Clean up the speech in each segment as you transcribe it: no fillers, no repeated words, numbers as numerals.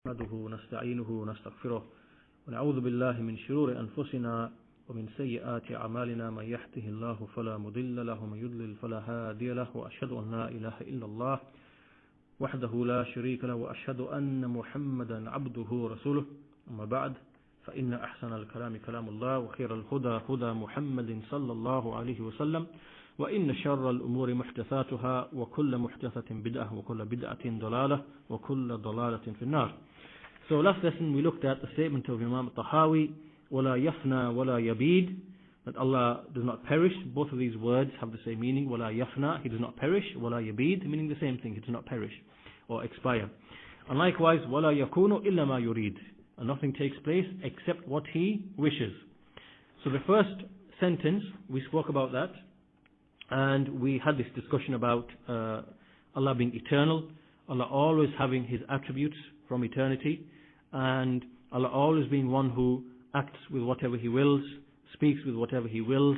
نحمده ونستعينه ونستغفره ونعوذ بالله من شرور أنفسنا ومن سيئات أعمالنا من يهده الله فلا مضل له ومن يضلل فلا هادي له وأشهد أن لا إله إلا الله وحده لا شريك له وأشهد أن محمدا عبده ورسوله أما بعد فإن أحسن الكلام كلام الله وخير الهدى هدى محمد صلى الله عليه وسلم وإن شر الأمور محدثاتها وكل محدثة بدعة وكل بدعة ضلالة وكل ضلالة في النار. So last lesson we looked at the statement of Imam At-Tahaawi, وَلَا يَفْنَى وَلَا يَبِيد, that Allah does not perish. Both of these words have the same meaning. وَلَا يَفْنَى, He does not perish. وَلَا يَبِيد, meaning the same thing, He does not perish or expire. And likewise, وَلَا يَكُونُ إِلَّا مَا يُرِيد, and nothing takes place except what He wishes. So the first sentence, we spoke about that, and we had this discussion about Allah being eternal, Allah always having His attributes from eternity, and Allah always being one who acts with whatever He wills, speaks with whatever He wills.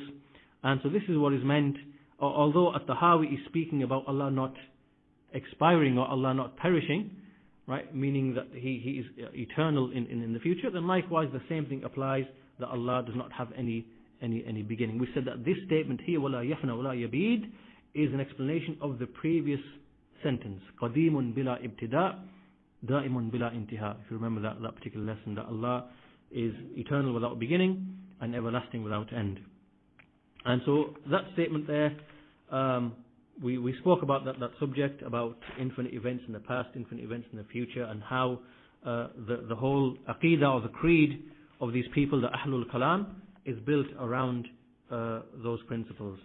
And so this is what is meant, although At-Tahaawi is speaking about Allah not expiring or Allah not perishing, right, meaning that He is eternal in the future, then likewise the same thing applies, that Allah does not have any beginning. We said that this statement here, وَلَا يَفْنَى وَلَا يَبِيد, is an explanation of the previous sentence, قَدِيمٌ بِلَا إِبْتِدَاء دَائِمٌ بِلَا إِنْتِهَاء. If you remember that particular lesson, that Allah is eternal without beginning and everlasting without end. And so that statement there, we spoke about that subject, about infinite events in the past, infinite events in the future, and how the whole Aqeedah or the creed of these people, the Ahlul Kalam, is built around those principles.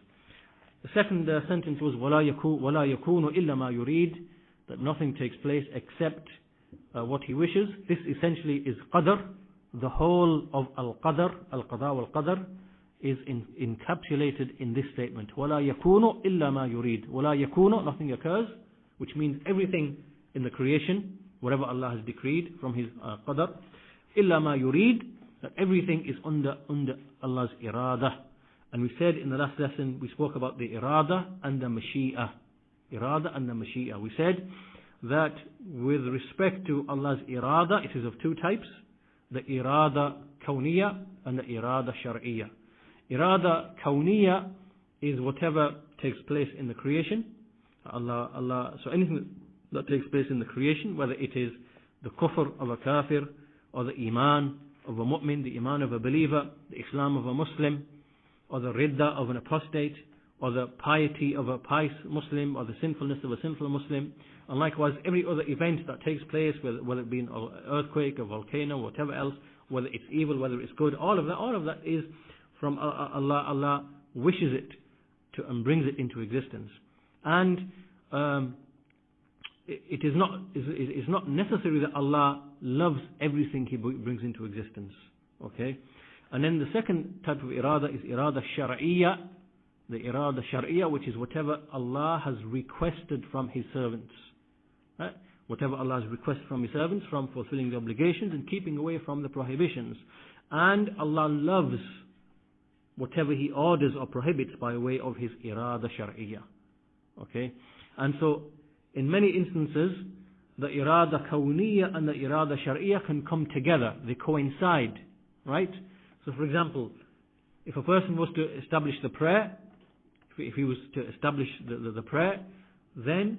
The second sentence was وَلَا يَكُونُ إِلَّا مَا يُرِيد, that nothing takes place except what He wishes. This essentially is qadr. The whole of al-qadr, al-qada wal-qadr, is encapsulated in this statement. وَلَا يَكُونُ إِلَّا مَا يُرِيد. وَلَا يَكُونُ, nothing occurs, which means everything in the creation, whatever Allah has decreed from His qadr, إِلَّا مَا يُرِيد, that everything is under Allah's irada. And we said in the last lesson, we spoke about the irada and the mashi'ah. Irada and the mashi'ah. We said that with respect to Allah's irada, it is of two types, the irada kawniyya and the irada shar'iyya. Irada kawniyya is whatever takes place in the creation. So anything that takes place in the creation, whether it is the kufr of a kafir, or the iman of a mu'min, the iman of a believer, the Islam of a Muslim, or the ridda of an apostate, or the piety of a pious Muslim, or the sinfulness of a sinful Muslim, and likewise every other event that takes place, whether it be an earthquake, a volcano, whatever else, whether it's evil, whether it's good, all of that is from Allah. Allah wishes it to and brings it into existence. And it is not necessary that Allah loves everything He brings into existence. Okay? And then the second type of irada is irada shar'iyya, the irada shar'iyya, which is whatever Allah has requested from His servants. Right? Whatever Allah has requested from His servants, from fulfilling the obligations and keeping away from the prohibitions. And Allah loves whatever He orders or prohibits by way of His irada shar'iyya. Okay? And so, in many instances, the irada kawniyya and the irada shar'iyya can come together. They coincide. Right? So for example, if a person was to establish the prayer, if he was to establish the prayer, then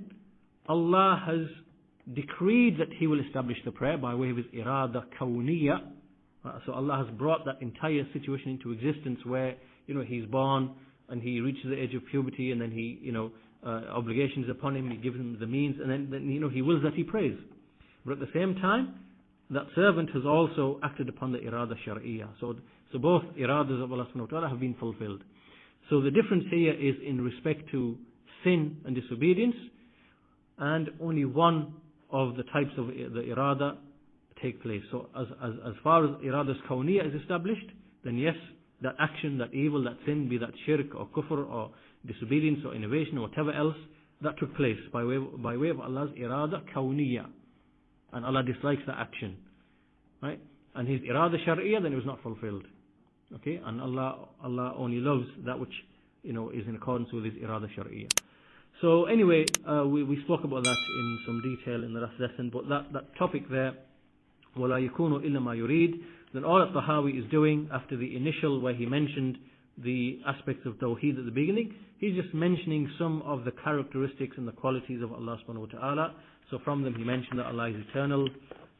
Allah has decreed that He will establish the prayer by way of His irada kawniyya. So Allah has brought that entire situation into existence where, he's born and he reaches the age of puberty, and then he, obligations upon him, He gives him the means, and then He wills that he prays. But at the same time, that servant has also acted upon the irada shar'iyya. So both iradas of Allah subhanahu wa ta'ala have been fulfilled. So the difference here is in respect to sin and disobedience, and only one of the types of the irada take place. So as far as irada's kawniyya is established, then yes, that action, that evil, that sin, be that shirk or kufr or disobedience or innovation or whatever else, that took place by way of Allah's irada kawniyya. And Allah dislikes that action, right? And His irada shar'iyya, then it was not fulfilled. Okay? And Allah only loves that which, is in accordance with His irada shar'iyya. So anyway, we spoke about that in some detail in the last lesson, but that topic there وَلَا يَكُونُ إِلَّا مَا يُرِيد. Then all that Tahawi is doing after the initial where he mentioned the aspects of Tawheed at the beginning, he's just mentioning some of the characteristics and the qualities of Allah subhanahu wa ta'ala. So from them he mentioned that Allah is eternal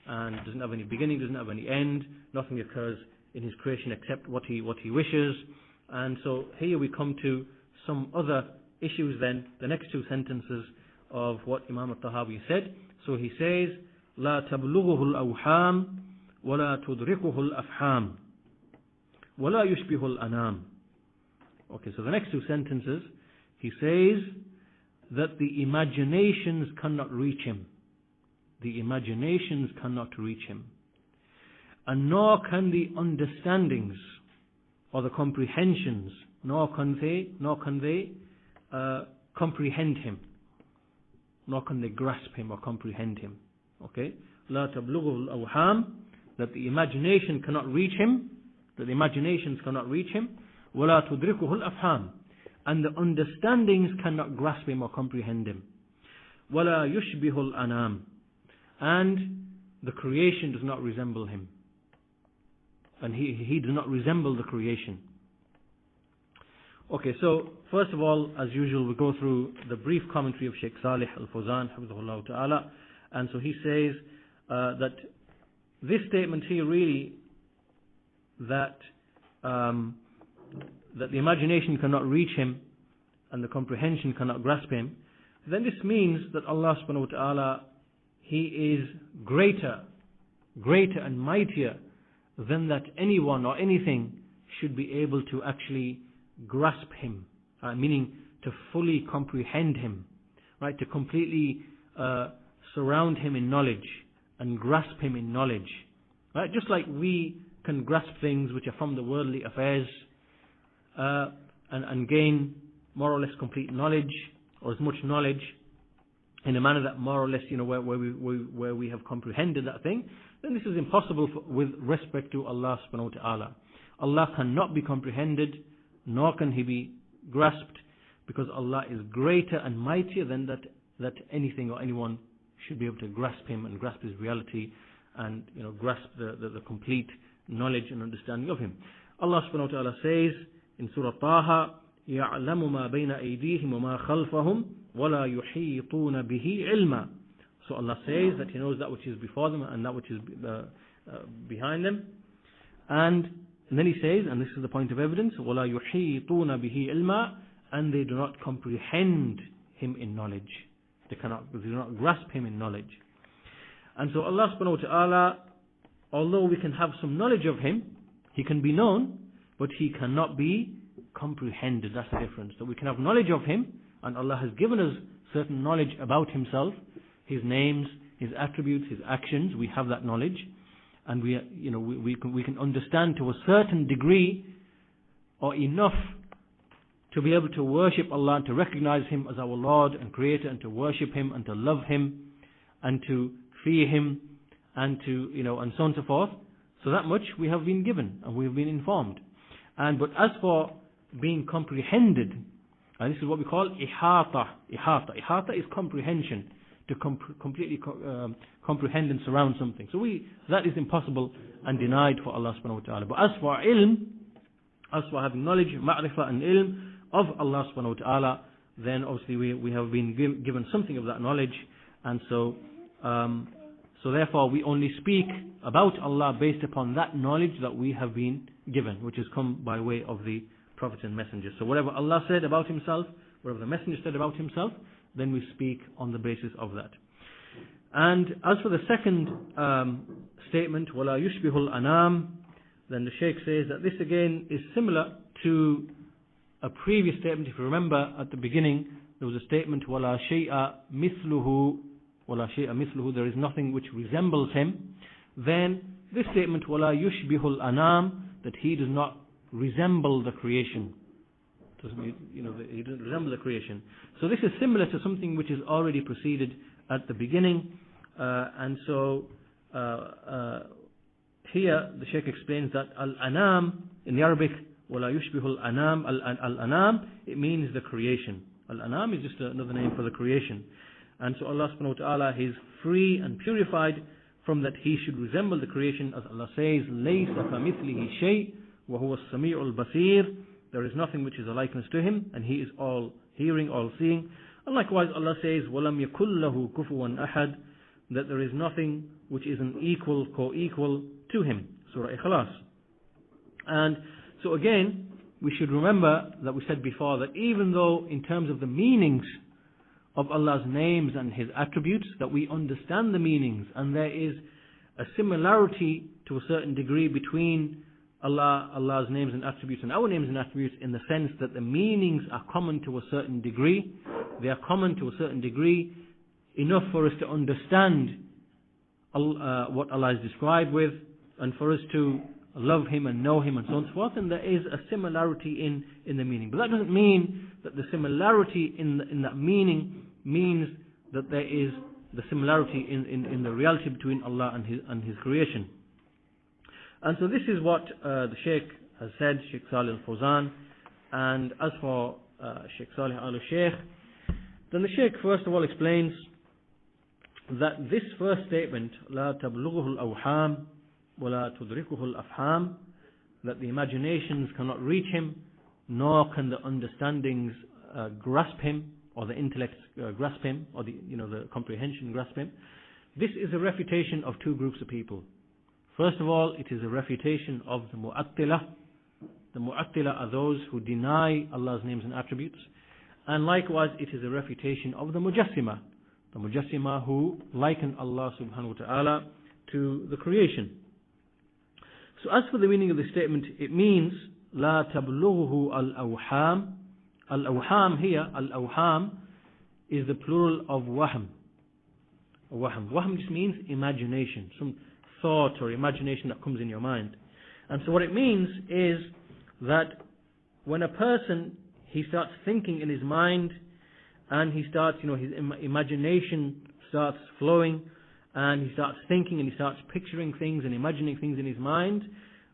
and doesn't have any beginning, doesn't have any end, nothing occurs in his creation except what he wishes. And so here we come to some other issues then, the next two sentences of what Imam al-Tahawi said. So he says, لا تبلغه الأوحام ولا تدركه الأفحام ولا يشبه الأنام. Okay, so the next two sentences, he says that the imaginations cannot reach him. The imaginations cannot reach him. And nor can the understandings or the comprehensions, nor can they comprehend him. Nor can they grasp him or comprehend him. Okay? لا تبلغه الأوحام, that the imagination cannot reach him, that the imaginations cannot reach him. ولا تدركه الأفهام, and the understandings cannot grasp him or comprehend him. ولا يشبه الأنام, and the creation does not resemble him. And he does not resemble the creation. Okay, so first of all, as usual, we go through the brief commentary of Sheikh Salih Al-Fawzan, Hafidhahullah Ta'ala. And so he says that this statement here really, that the imagination cannot reach him and the comprehension cannot grasp him, then this means that Allah subhanahu wa ta'ala, He is greater and mightier than that anyone or anything should be able to actually grasp Him, meaning to fully comprehend Him, right? To completely surround Him in knowledge and grasp Him in knowledge, right? Just like we can grasp things which are from the worldly affairs and gain more or less complete knowledge, or as much knowledge in a manner that more or less, where we have comprehended that thing, then this is impossible with respect to Allah subhanahu wa ta'ala. Allah cannot be comprehended, nor can He be grasped, because Allah is greater and mightier than that anything or anyone should be able to grasp Him and grasp His reality and grasp the complete knowledge and understanding of Him. Allah subhanahu wa ta'ala says in Surah Taha, يَعْلَمُ مَا بَيْنَ أَيْدِيهِمْ وَمَا خَلْفَهُمْ وَلَا يُحِيطُونَ بِهِ عِلْمًا. So Allah says that He knows that which is before them and that which is behind them. And then He says, and this is the point of evidence, وَلَا يُحِيطُونَ بِهِ عِلْمًا, and they do not comprehend Him in knowledge. They do not grasp Him in knowledge. And so Allah subhanahu wa ta'ala, although we can have some knowledge of Him, He can be known, but He cannot be comprehended. That's the difference. So we can have knowledge of Him, and Allah has given us certain knowledge about Himself, His names, His attributes, His actions. We have that knowledge, and we can understand to a certain degree or enough to be able to worship Allah and to recognize Him as our Lord and Creator, and to worship Him and to love Him and to fear Him and to and so on and so forth. So that much we have been given and we have been informed. But as for being comprehended, and this is what we call ihata. Ihata is comprehension, to completely comprehend and surround something. So that is impossible and denied for Allah subhanahu wa ta'ala. But as for ilm, as for having knowledge, ma'rifah and ilm of Allah subhanahu wa ta'ala, then obviously we have been given something of that knowledge, and so therefore we only speak about Allah based upon that knowledge that we have been given, which has come by way of the Prophet and Messenger. So whatever Allah said about Himself, whatever the Messenger said about Himself, then we speak on the basis of that. And as for the second statement, وَلَا يُشْبِهُ الْأَنَامِ, then the Shaykh says that this again is similar to a previous statement. If you remember at the beginning, there was a statement, وَلَا شَيْءَ مِثْلُهُ, وَلَا شَيْءَ مِثْلُهُ, there is nothing which resembles Him. Then this statement, وَلَا يُشْبِهُ الْأَنَامِ, that He does not resemble the creation. He doesn't resemble the creation. So this is similar to something which is already preceded at the beginning. And so here the Shaykh explains that al-anam in the Arabic, وَلَا يُشْبِهُ الْأَنَامِ, al-anam, it means the creation. Al-anam is just another name for the creation. And so Allah subhanahu wa ta'ala is free and purified from that he should resemble the creation, as Allah says, لَيْسَ كَمِثْلِهِ شَيْءٍ وَهُوَ السَّمِيعُ الْبَصِيرُ. There is nothing which is a likeness to him, and he is all hearing, all seeing. And likewise Allah says, وَلَمْ يَكُنْ لَهُ كُفُوًا أَحَدٌ, that there is nothing which is an equal, co-equal to him. Surah Ikhlas. And so again, we should remember that we said before that even though in terms of the meanings of Allah's names and His attributes, that we understand the meanings, and there is a similarity to a certain degree between Allah's names and attributes and our names and attributes, in the sense that the meanings are common to a certain degree. They are common to a certain degree, enough for us to understand what Allah is described with, and for us to love Him and know Him and so on and so forth. And there is a similarity in the meaning. But that doesn't mean that the similarity in that meaning means that there is the similarity in the reality between Allah and His creation. And so this is what the Shaykh has said, Shaykh Salih al-Fawzan. And as for Shaykh Salih al-Shaykh, then the Shaykh first of all explains that this first statement, لا تبلغه الأوحام ولا تدركه الأفهام, that the imaginations cannot reach him, nor can the understandings grasp him, or the intellect grasp him, or the comprehension grasp him. This is a refutation of two groups of people. First of all, it is a refutation of the Mu'attilah. The Mu'attilah are those who deny Allah's names and attributes. And likewise, it is a refutation of the Mujassima. The Mujassima who liken Allah subhanahu wa ta'ala to the creation. So as for the meaning of the statement, it means لا تبلغه الأوحام. Al-awham here, al-awham is the plural of wahm. Wahm just means imagination, some thought or imagination that comes in your mind. And so what it means is that when a person, he starts thinking in his mind, and he starts, his imagination starts flowing, and he starts thinking and he starts picturing things and imagining things in his mind,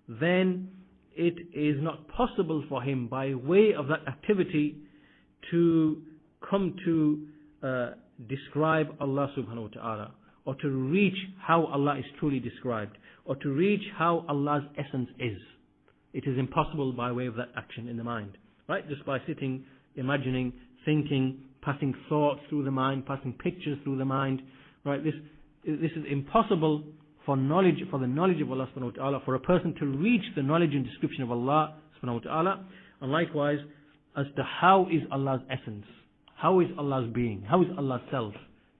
then it is not possible for him by way of that activity to come to describe Allah subhanahu wa ta'ala, or to reach how Allah is truly described, or to reach how Allah's essence is. It is impossible by way of that action in the mind, right? Just by sitting, imagining, thinking, passing thoughts through the mind, passing pictures through the mind, right? This is impossible for the knowledge of Allah subhanahu wa ta'ala, for a person to reach the knowledge and description of Allah subhanahu wa ta'ala. And likewise, as to how is Allah's essence, how is Allah's being, how is Allah's self,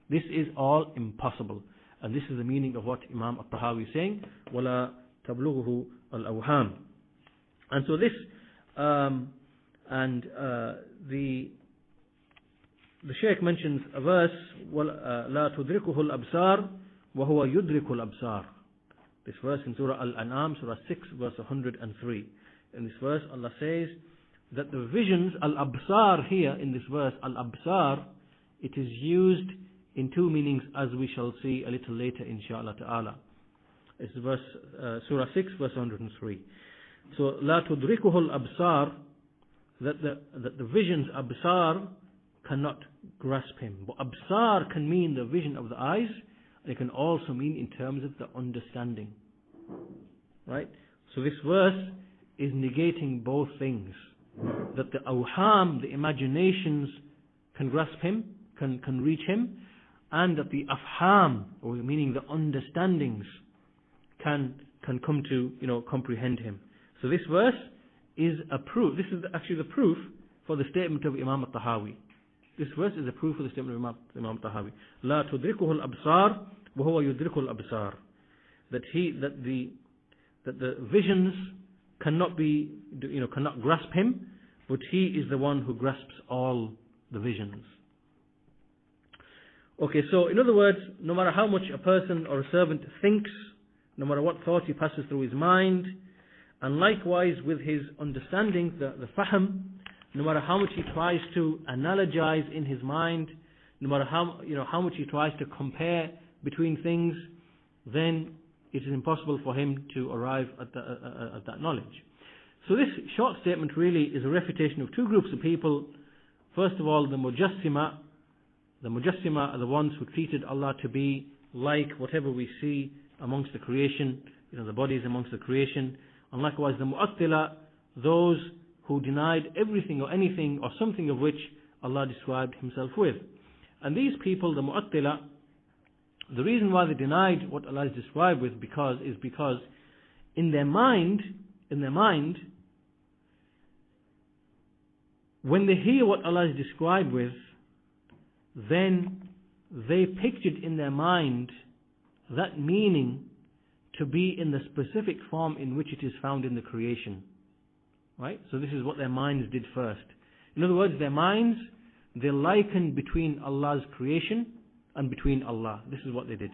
this is all impossible. And this is the meaning of what Imam At-Tahaawi is saying, وَلَا تَبْلُغُهُ الْأَوْهَامِ. And so this, the Shaykh mentions a verse, لَا تُدْرِكُهُ الْأَبْصَارِ وَهُوَ يُدْرِكُ الْأَبْصَارِ. This verse in Surah Al-An'am, Surah 6, verse 103. In this verse, Allah says that the visions, Al-Absar here in this verse, Al-Absar, it is used in two meanings, as we shall see a little later, inshaAllah ta'ala. It's verse, Surah 6, verse 103. So, لا تدركه الأبصار, that the visions, Absar, cannot grasp him. But Absar can mean the vision of the eyes, and it can also mean in terms of the understanding. Right? So this verse is negating both things. That the awham, the imaginations, can grasp him, can reach him, and that the afham, or meaning the understandings, can come to comprehend him. So this verse is a proof. This is actually the proof for the statement of Imam At-Tahaawi. This verse is a proof for the statement of Imam At-Tahaawi. لا تدركه الأبصار وهو يدرك الأبصار. That the visions cannot grasp him, but he is the one who grasps all the visions. Okay, so in other words, no matter how much a person or a servant thinks, no matter what thought he passes through his mind, and likewise with his understanding, the fahm, no matter how much he tries to analogize in his mind, no matter how much he tries to compare between things, then it is impossible for him to arrive at that knowledge. So this short statement really is a refutation of two groups of people. First of all, the Mujassima. The Mujassima are the ones who treated Allah to be like whatever we see amongst the creation, the bodies amongst the creation. And likewise the Mu'attila, those who denied everything or anything or something of which Allah described Himself with. And these people, the Mu'attila, the reason why they denied what Allah is described with is because in their mind, when they hear what Allah is described with, then they pictured in their mind that meaning to be in the specific form in which it is found in the creation. Right? So this is what their minds did first. In other words, their minds, they likened between Allah's creation and between Allah. This is what they did.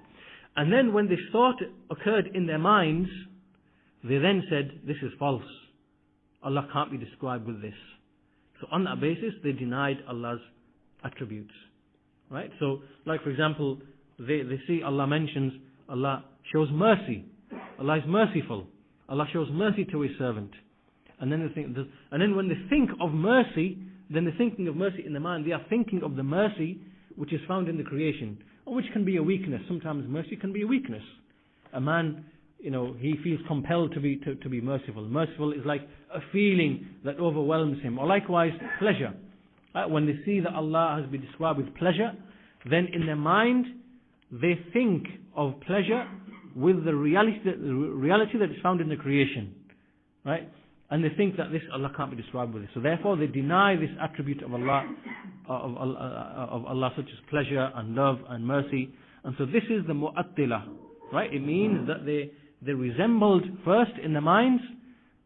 And then when this thought occurred in their minds, they then said, this is false. Allah can't be described with this. So on that basis, they denied Allah's attributes. Right? So, like for example, they see Allah mentions, Allah shows mercy. Allah is merciful. Allah shows mercy to His servant. And then when they think of mercy, then they're thinking of mercy in the mind. They are thinking of the mercy which is found in the creation, or which can be a weakness. Sometimes mercy can be a weakness. A man, he feels compelled to be merciful. Merciful is like a feeling that overwhelms him. Or likewise, pleasure. When they see that Allah has been described with pleasure, then in their mind they think of pleasure with the reality that is found in the creation. Right? And they think that this Allah can't be described with this. So therefore they deny this attribute of Allah, of Allah, such as pleasure and love and mercy. And so this is the Mu'attila. Right? It means that they resembled first in their minds,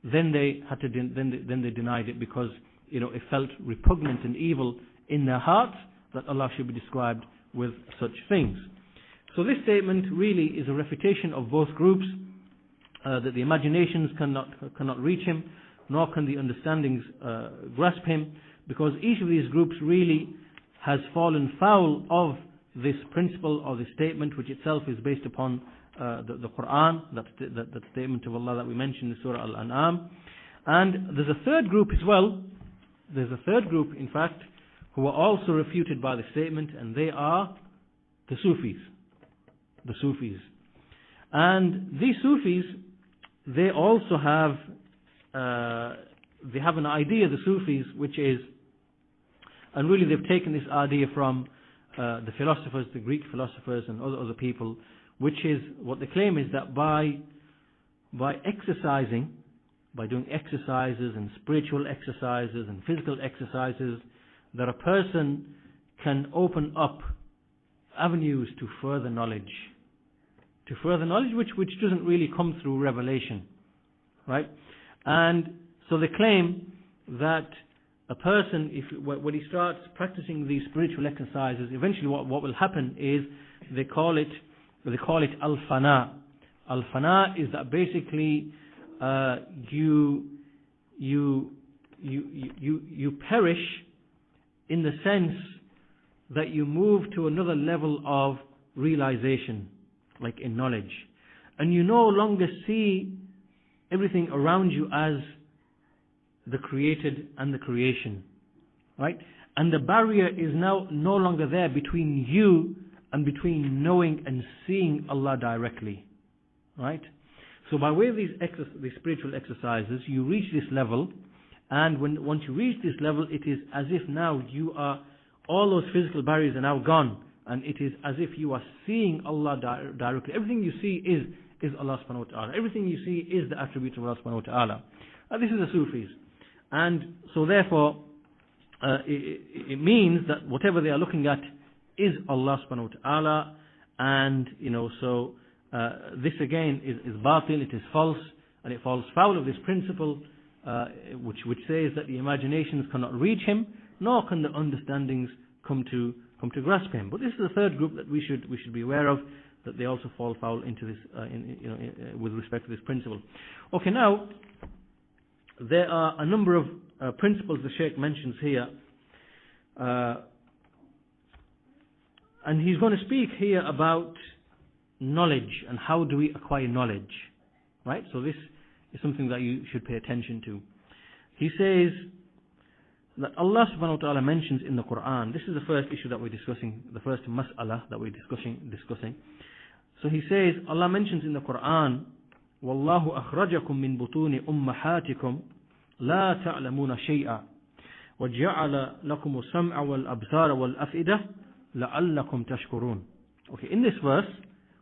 then they had to then they denied it because it felt repugnant and evil in their hearts that Allah should be described with such things. So this statement really is a refutation of both groups, that the imaginations cannot reach Him, nor can the understandings grasp Him, because each of these groups really has fallen foul of this principle or this statement, which itself is based upon the Quran, that statement of Allah that we mentioned in Surah Al-An'am. And there's a third group as well. There's a third group, in fact, who are also refuted by the statement, and they are the Sufis. The Sufis. And these Sufis, they also have an idea, the Sufis, which is, and really they've taken this idea from the philosophers, the Greek philosophers and other people, which is, what they claim is that by exercising, by doing exercises and spiritual exercises and physical exercises, that a person can open up avenues to further knowledge. Which doesn't really come through revelation. Right? And so they claim that a person, when he starts practicing these spiritual exercises, eventually what will happen is they call it al-fana. Al-fana is that basically you perish in the sense that you move to another level of realization, like in knowledge, and you no longer see everything around you as the created and the creation, right? And the barrier is now no longer there between you and between knowing and seeing Allah directly, right? So by way of these spiritual exercises, you reach this level, and once you reach this level, it is as if now all those physical barriers are now gone, and it is as if you are seeing Allah directly. Everything you see is Allah subhanahu wa ta'ala. Everything you see is the attributes of Allah subhanahu wa ta'ala. This is the Sufis. And so therefore, it means that whatever they are looking at is Allah subhanahu wa ta'ala, and this again is batil, it is false, and it falls foul of this principle, which says that the imaginations cannot reach Him, nor can the understandings come to grasp Him. But this is the third group that we should be aware of, that they also fall foul into this, with respect to this principle. Okay, now there are a number of principles the Shaykh mentions here, and he's going to speak here about knowledge and how do we acquire knowledge, right? So this is something that you should pay attention to. He says that Allah subhanahu wa ta'ala mentions in the Quran, this is the first issue that we're discussing, the first mas'ala that we're discussing. So he says, Allah mentions in the Quran, وَاللَّهُ أَخْرَجَكُم مِّن بُطُونِ أُمَّهَاتِكُمْ لَا تَعْلَمُونَ شَيْئًا وَجَعَلَ لَكُمُ السَّمْعَ وَالْأَبْصَارَ وَالْأَفْئِدَةَ لَعَلَّكُمْ تَشْكُرُونَ. Okay, in this verse,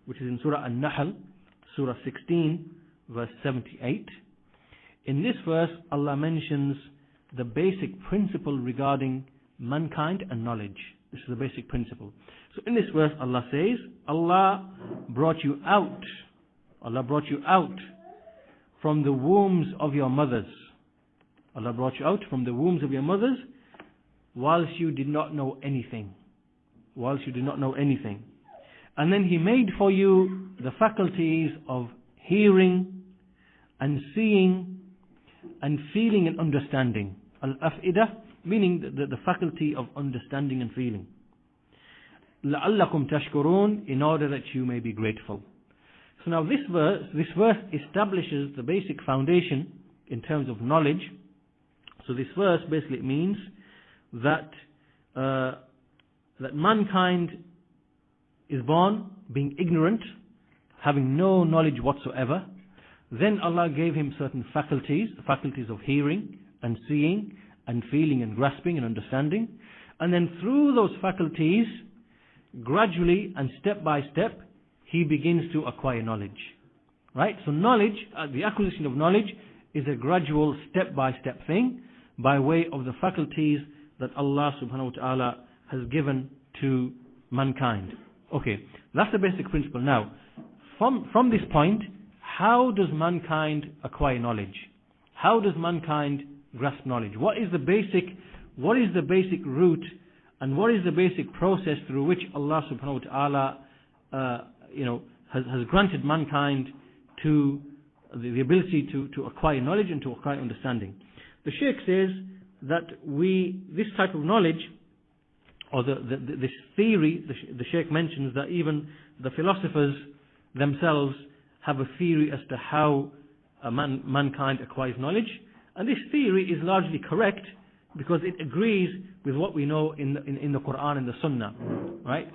which is in Surah An-Nahl, Surah 16, verse 78, in this verse, Allah mentions the basic principle regarding mankind and knowledge. This is the basic principle. So in this verse, Allah says, Allah brought you out from the wombs of your mothers. Allah brought you out from the wombs of your mothers whilst you did not know anything. And then He made for you the faculties of hearing and seeing and feeling and understanding. Al-af'idah, meaning the faculty of understanding and feeling. لَعَلَّكُمْ تَشْكُرُونَ, in order that you may be grateful. So now this verse establishes the basic foundation in terms of knowledge. So this verse basically means that mankind is born being ignorant, having no knowledge whatsoever. Then Allah gave him certain faculties, the faculties of hearing and seeing and feeling and grasping and understanding. And then through those faculties, gradually and step by step, he begins to acquire knowledge. Right? So knowledge, the acquisition of knowledge is a gradual step-by-step thing by way of the faculties that Allah subhanahu wa ta'ala has given to mankind. Okay, that's the basic principle. Now, from this point, how does mankind acquire knowledge? How does mankind grasp knowledge? What is the basic route and what is the basic process through which Allah subhanahu wa ta'ala has granted mankind to the ability to acquire knowledge and to acquire understanding? The Shaykh says that this type of knowledge, or this theory, the Shaykh mentions that even the philosophers themselves have a theory as to how mankind acquires knowledge, and this theory is largely correct because it agrees with what we know in the Quran and the Sunnah, right?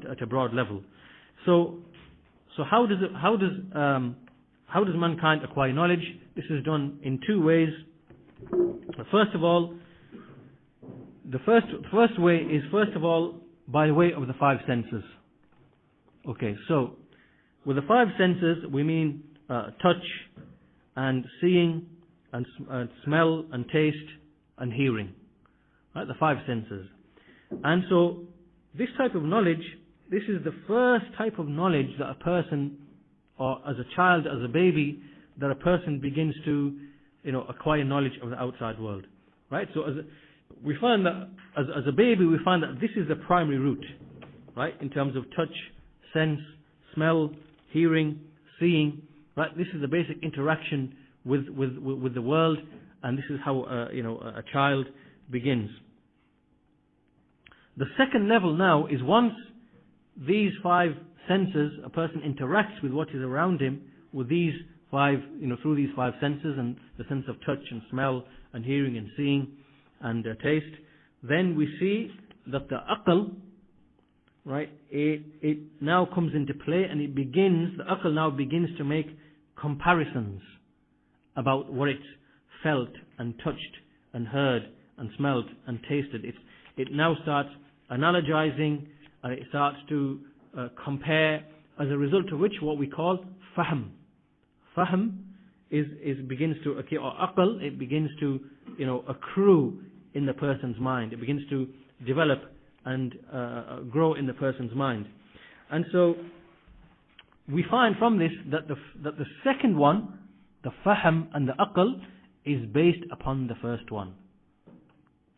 At a broad level. So how does mankind acquire knowledge? This is done in two ways. First of all, the first way is by way of the five senses. Okay, so with the five senses we mean touch and seeing and smell and taste and hearing, right? The five senses. And so this type of knowledge, this is the first type of knowledge that a person, or as a child, as a baby, that a person begins to acquire knowledge of the outside world, right? So we find that as a baby, we find that this is the primary route, right? In terms of touch, sense, smell, hearing, seeing, right? This is the basic interaction with the world, and this is how a child begins. The second level now is once these five senses, a person interacts with what is around him with these five, through these five senses, and the sense of touch and smell and hearing and seeing and taste, then we see that the aql, right, it now comes into play, and the aql now begins to make comparisons about what it's felt and touched and heard and smelled and tasted. It now starts analogizing, and it starts to compare, as a result of which what we call fahm. Fahm begins to, or aql, it begins to accrue in the person's mind. It begins to develop and grow in the person's mind. And so we find from this that the second one, the fahm and the aql, is based upon the first one.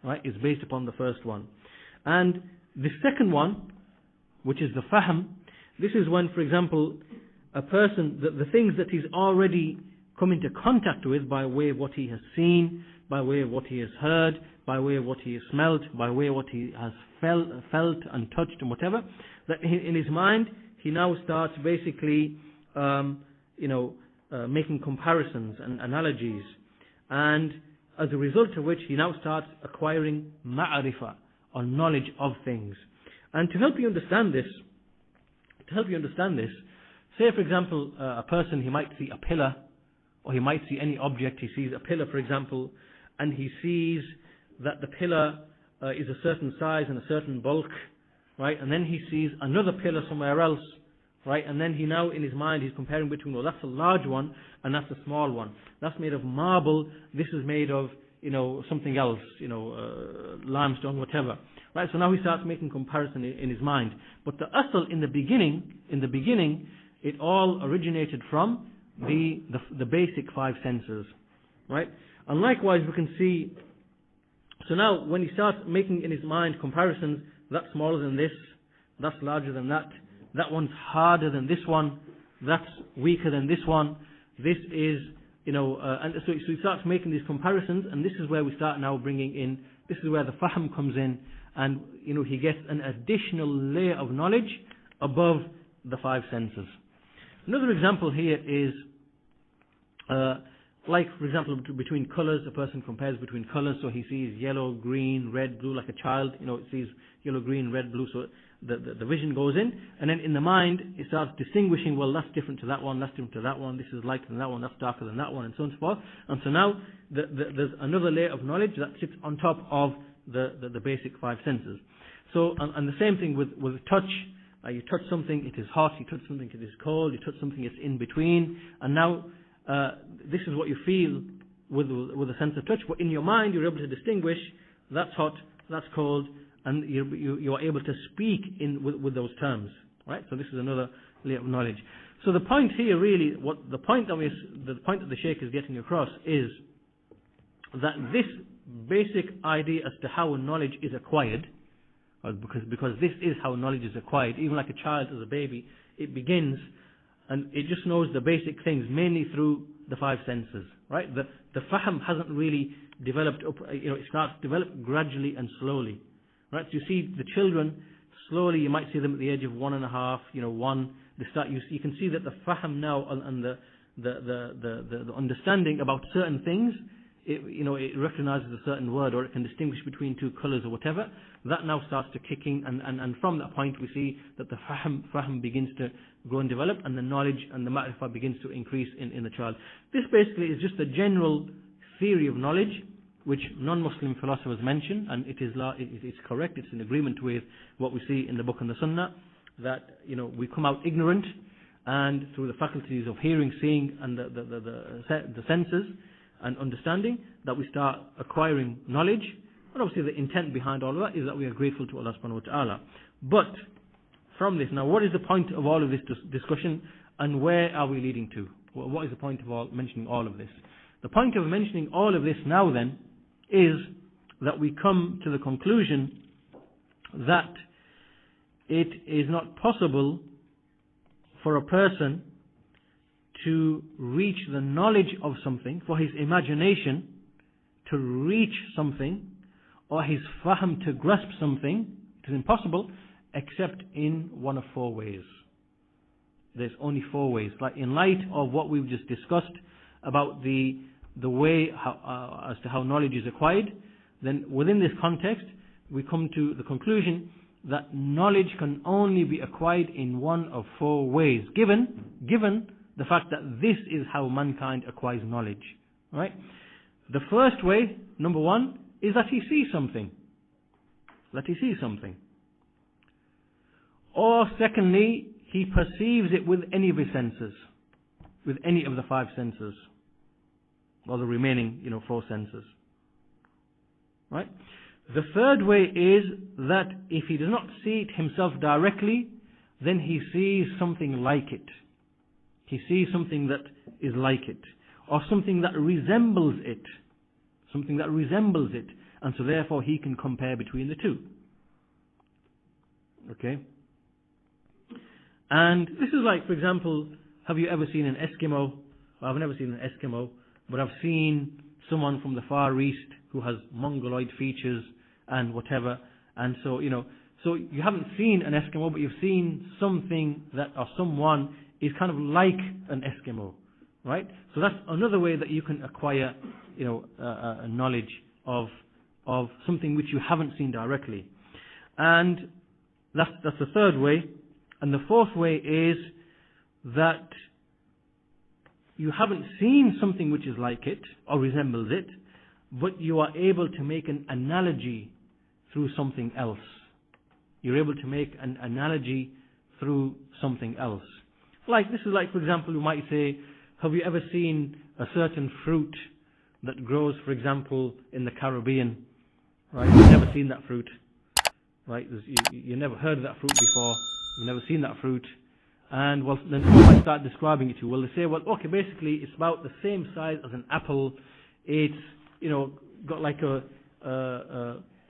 Right? Is based upon the first one. And the second one, which is the fahm, this is when, for example, a person, the things that he's already come into contact with by way of what he has seen, by way of what he has heard, by way of what he has smelt, by way of what he has felt and touched and whatever, that in his mind he now starts basically making comparisons and analogies, and as a result of which he now starts acquiring ma'arifah, or knowledge of things. And to help you understand this, say for example, a person, he might see a pillar, or he might see any object. He sees a pillar, for example, and he sees that the pillar is a certain size and a certain bulk, right? And then he sees another pillar somewhere else, right? And then he now, in his mind, he's comparing between, well, that's a large one and that's a small one. That's made of marble. This is made of, something else, limestone, whatever, right? So now he starts making comparison in his mind. But the asl in the beginning, it all originated from the basic 5 senses, right? And likewise, we can see. So now, when he starts making in his mind comparisons, that's smaller than this, that's larger than that, that one's harder than this one, that's weaker than this one, this is, and so he starts making these comparisons, and this is where we start now bringing in, this is where the fahm comes in, and, he gets an additional layer of knowledge above the 5 senses. Another example here is, like, for example, between colors, a person compares between colors, so he sees yellow, green, red, blue, like a child, it sees yellow, green, red, blue, so the vision goes in, and then in the mind, it starts distinguishing, well, that's different to that one, that's different to that one, this is lighter than that one, that's darker than that one, and so on and so forth. And so now, there's another layer of knowledge that sits on top of the basic 5 senses. So, and the same thing with touch. You touch something, it is hot, you touch something, it is cold, you touch something, it's in between, and now, this is what you feel with the sense of touch, but in your mind you're able to distinguish that's hot, that's cold, and you are able to speak with those terms, right? So this is another layer of knowledge. So the point here really, the point that the Shaykh is getting across is that this basic idea as to how knowledge is acquired, because this is how knowledge is acquired, even like a child as a baby, it begins and it just knows the basic things mainly through the 5 senses, right? The fahm hasn't really developed up, it starts to develop gradually and slowly, right? So you see the children, slowly you might see them at the age of 1.5, 1, you can see that the fahm now and the understanding about certain things, it recognizes a certain word, or it can distinguish between 2 colors or whatever. That now starts to kick in, and from that point we see that the fahm begins to grow and develop, and the knowledge and the ma'rifah begins to increase in the child. This basically is just a general theory of knowledge which non-Muslim philosophers mention, and it's correct, it's in agreement with what we see in the book and the sunnah, that we come out ignorant, and through the faculties of hearing, seeing, and the senses and understanding, that we start acquiring knowledge. And obviously the intent behind all of that is that we are grateful to Allah subhanahu wa ta'ala. But from this, now what is the point of all of this discussion, and where are we leading to? What is the point of mentioning all of this? The point of mentioning all of this now then is that we come to the conclusion that it is not possible for a person to reach the knowledge of something, for his imagination to reach something, or his fahm to grasp something. It is impossible except in one of 4 ways. There's only 4 ways. Like in light of what we've just discussed about the way as to how knowledge is acquired, then within this context we come to the conclusion that knowledge can only be acquired in one of 4 ways, given the fact that this is how mankind acquires knowledge, right? The first way, number 1, is that he sees something. Or secondly, he perceives it with any of his senses, with any of the 5 senses, or the remaining, 4 senses, right? The third way is that if he does not see it himself directly, then he sees something like it. He sees something that is like it, or something that resembles it. And so therefore he can compare between the 2. Okay? And this is like, for example, have you ever seen an Eskimo? Well, I've never seen an Eskimo, but I've seen someone from the Far East who has Mongoloid features and whatever. And so, so you haven't seen an Eskimo, but you've seen something that, or someone is kind of like an Eskimo, right? So that's another way that you can acquire, a knowledge of something which you haven't seen directly. And that's the third way. And the fourth way is that you haven't seen something which is like it or resembles it, but you are able to make an analogy through something else. You're able to make an analogy through something else. This is like, for example, you might say, have you ever seen a certain fruit that grows, for example, in the Caribbean? Right? You've never seen that fruit. Right? You never heard of that fruit before. You've never seen that fruit. And then someone might start describing it to you. Well, they say, okay, basically it's about the same size as an apple. It's, got like a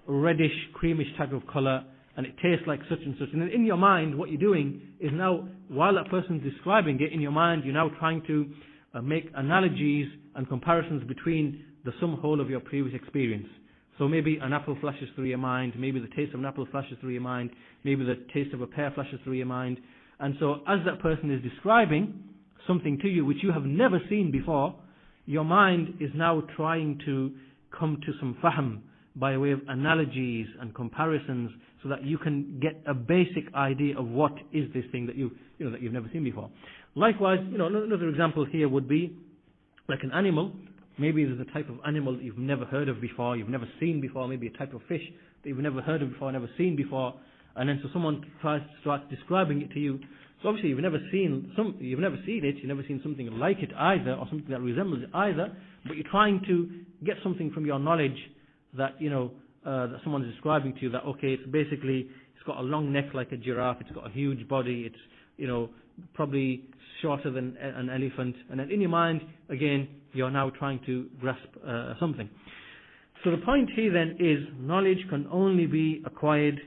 reddish, creamish type of color, and it tastes like such and such. And then in your mind, what you're doing is now, while that person's describing it, in your mind, you're now trying to make analogies and comparisons between the sum whole of your previous experience. So maybe an apple flashes through your mind, maybe the taste of an apple flashes through your mind, maybe the taste of a pear flashes through your mind. And so as that person is describing something to you which you have never seen before, your mind is now trying to come to some fahm by way of analogies and comparisons, so that you can get a basic idea of what is this thing that that you've never seen before. Likewise, another example here would be like an animal. Maybe there's a type of animal that you've never heard of before, you've never seen before, maybe a type of fish that you've never heard of before, never seen before, and then so someone starts describing it to you. So obviously you've never seen it, you've never seen something like it either, or something that resembles it either, but you're trying to get something from your knowledge that that someone's describing to you, that it's got a long neck like a giraffe, it's got a huge body, it's probably shorter than an elephant, and then in your mind again you're now trying to grasp something. So the point here then is, knowledge can only be acquired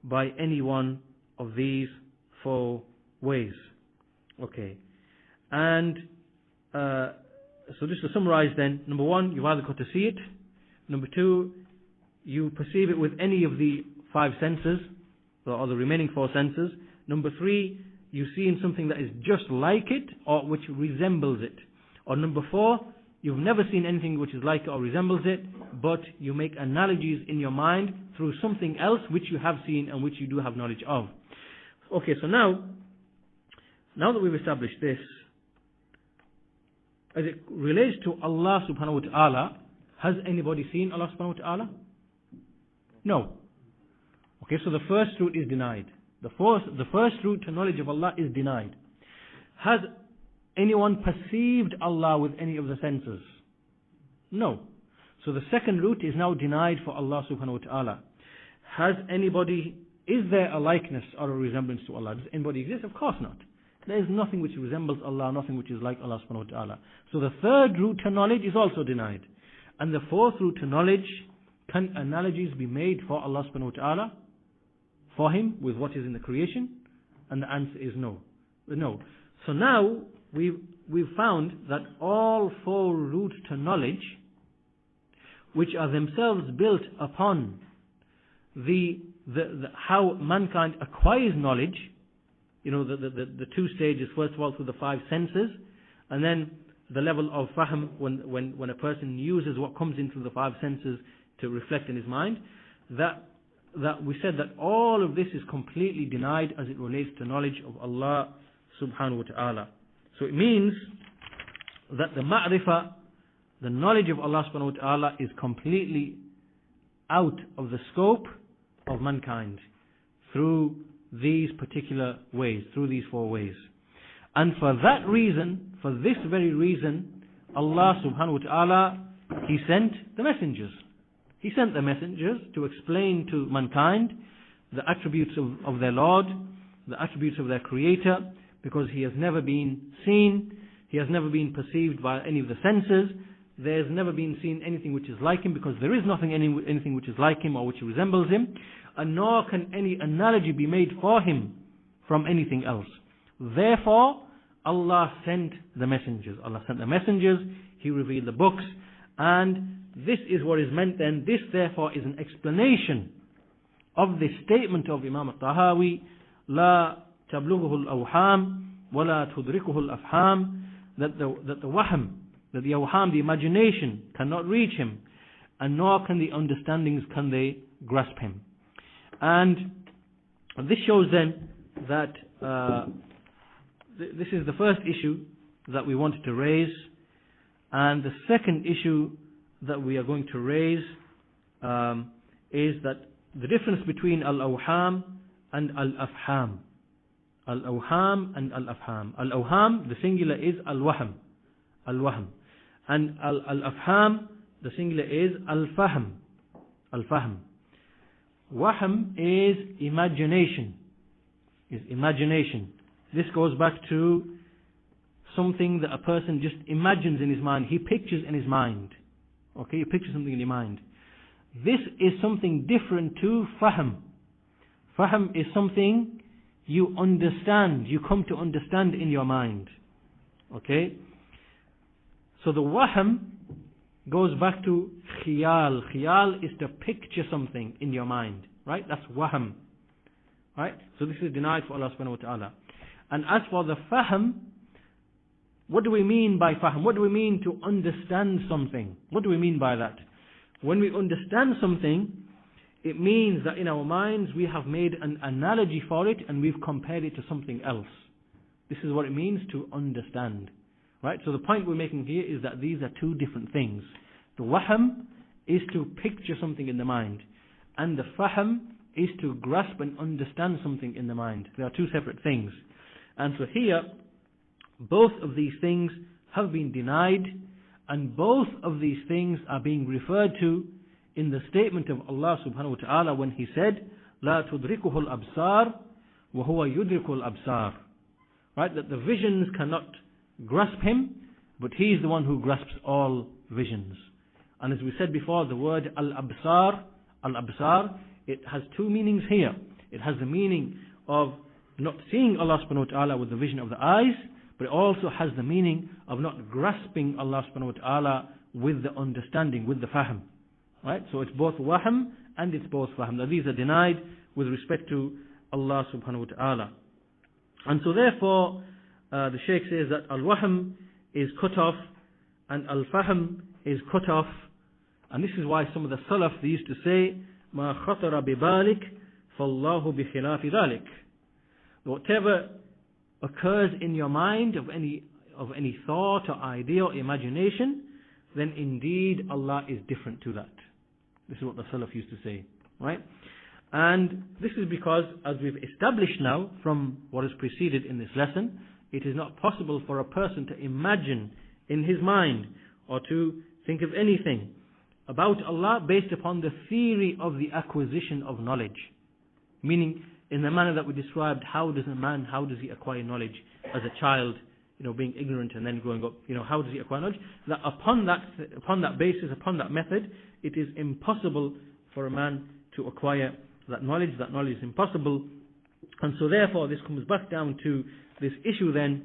by any one of these four ways. Okay, and so just to summarize then, number one, you've either got to see it. Number two, you perceive it with any of the five senses, or the remaining four senses. Number three, you see in something that is just like it, or which resembles it. Or number four, you've never seen anything which is like it or resembles it, but you make analogies in your mind through something else which you have seen and which you do have knowledge of. Okay, so now that we've established this, as it relates to Allah subhanahu wa ta'ala, has anybody seen Allah subhanahu wa ta'ala? No. Okay, so the first route is denied. The first route to knowledge of Allah is denied. Has anyone perceived Allah with any of the senses? No. So the second route is now denied for Allah subhanahu wa ta'ala. Is there a likeness or a resemblance to Allah? Does anybody exist? Of course not. There is nothing which resembles Allah, nothing which is like Allah subhanahu wa ta'ala. So the third route to knowledge is also denied. And the fourth route to knowledge, can analogies be made for Allah subhanahu wa ta'ala, for Him, with what is in the creation? And the answer is no. No. So now we've found that all four routes to knowledge, which are themselves built upon how mankind acquires knowledge, the two stages, first of all through the five senses, and then the level of fahm when a person uses what comes in through the five senses to reflect in his mind, that we said that all of this is completely denied as it relates to knowledge of Allah subhanahu wa ta'ala. So it means that the ma'rifah, the knowledge of Allah subhanahu wa ta'ala, is completely out of the scope of mankind through these particular ways, through these four ways. And for that reason, for this very reason, Allah subhanahu wa ta'ala, He sent the messengers. He sent the messengers to explain to mankind the attributes of their Lord, the attributes of their Creator, because He has never been seen, He has never been perceived by any of the senses, there's never been seen anything which is like Him, because there is anything which is like Him or which resembles Him, and nor can any analogy be made for Him from anything else. Therefore, Allah sent the messengers. Allah sent the messengers, He revealed the books, and this is what is meant then. This therefore is an explanation of the statement of Imam At-Tahaawi, لا تبلغه الأوهام ولا تدركه الأفهام, that the wahm, that the awham, the imagination, cannot reach him, and nor can the understandings, can they grasp him. And this shows then that this is the first issue that we wanted to raise. And the second issue that we are going to raise is that the difference between al-awham and al-afham. Al-awham and al-afham. Al-awham, the singular is al-wahm. Al-wahm. And al-afham, the singular is al-fahm. Al-fahm. Wahm is imagination. Is imagination. This goes back to something that a person just imagines in his mind. He pictures in his mind. Okay, you picture something in your mind. This is something different to fahm. Fahm is something you understand, you come to understand in your mind. Okay? So the wahm goes back to khiyal. Khiyal is to picture something in your mind. Right? That's wahm. Right? So this is denied for Allah subhanahu wa ta'ala. And as for the fahm, what do we mean by fahm? What do we mean to understand something? What do we mean by that? When we understand something, it means that in our minds we have made an analogy for it and we've compared it to something else. This is what it means to understand. Right? So the point we're making here is that these are two different things. The wahm is to picture something in the mind, and the fahm is to grasp and understand something in the mind. They are two separate things. And so here, both of these things have been denied, and both of these things are being referred to in the statement of Allah subhanahu wa ta'ala when He said, لا تدركه الأبصار وهو يدرك الأبصار. Right? That the visions cannot grasp Him, but He is the one who grasps all visions. And as we said before, the word al-absar, it has two meanings here. It has the meaning of not seeing Allah subhanahu wa ta'ala with the vision of the eyes, but it also has the meaning of not grasping Allah subhanahu wa ta'ala with the understanding, with the fahm. Right? So it's both wahm and it's both fahm. Now these are denied with respect to Allah subhanahu wa ta'ala. And so therefore, the Shaykh says that al-wahm is cut off and al-fahm is cut off. And this is why some of the Salaf, they used to say, مَا خَطَرَ بِبَالِكَ فَاللَّهُ بِخِلَافِ ذَلِكَ. Whatever occurs in your mind of any thought or idea or imagination, then indeed Allah is different to that. This is what the Salaf used to say. Right? And this is because, as we've established now from what has preceded in this lesson, it is not possible for a person to imagine in his mind or to think of anything about Allah based upon the theory of the acquisition of knowledge. Meaning, in the manner that we described, how does he acquire knowledge as a child, being ignorant and then growing up, how does he acquire knowledge? That upon that basis, upon that method, it is impossible for a man to acquire that knowledge. That knowledge is impossible. And so therefore, this comes back down to this issue then,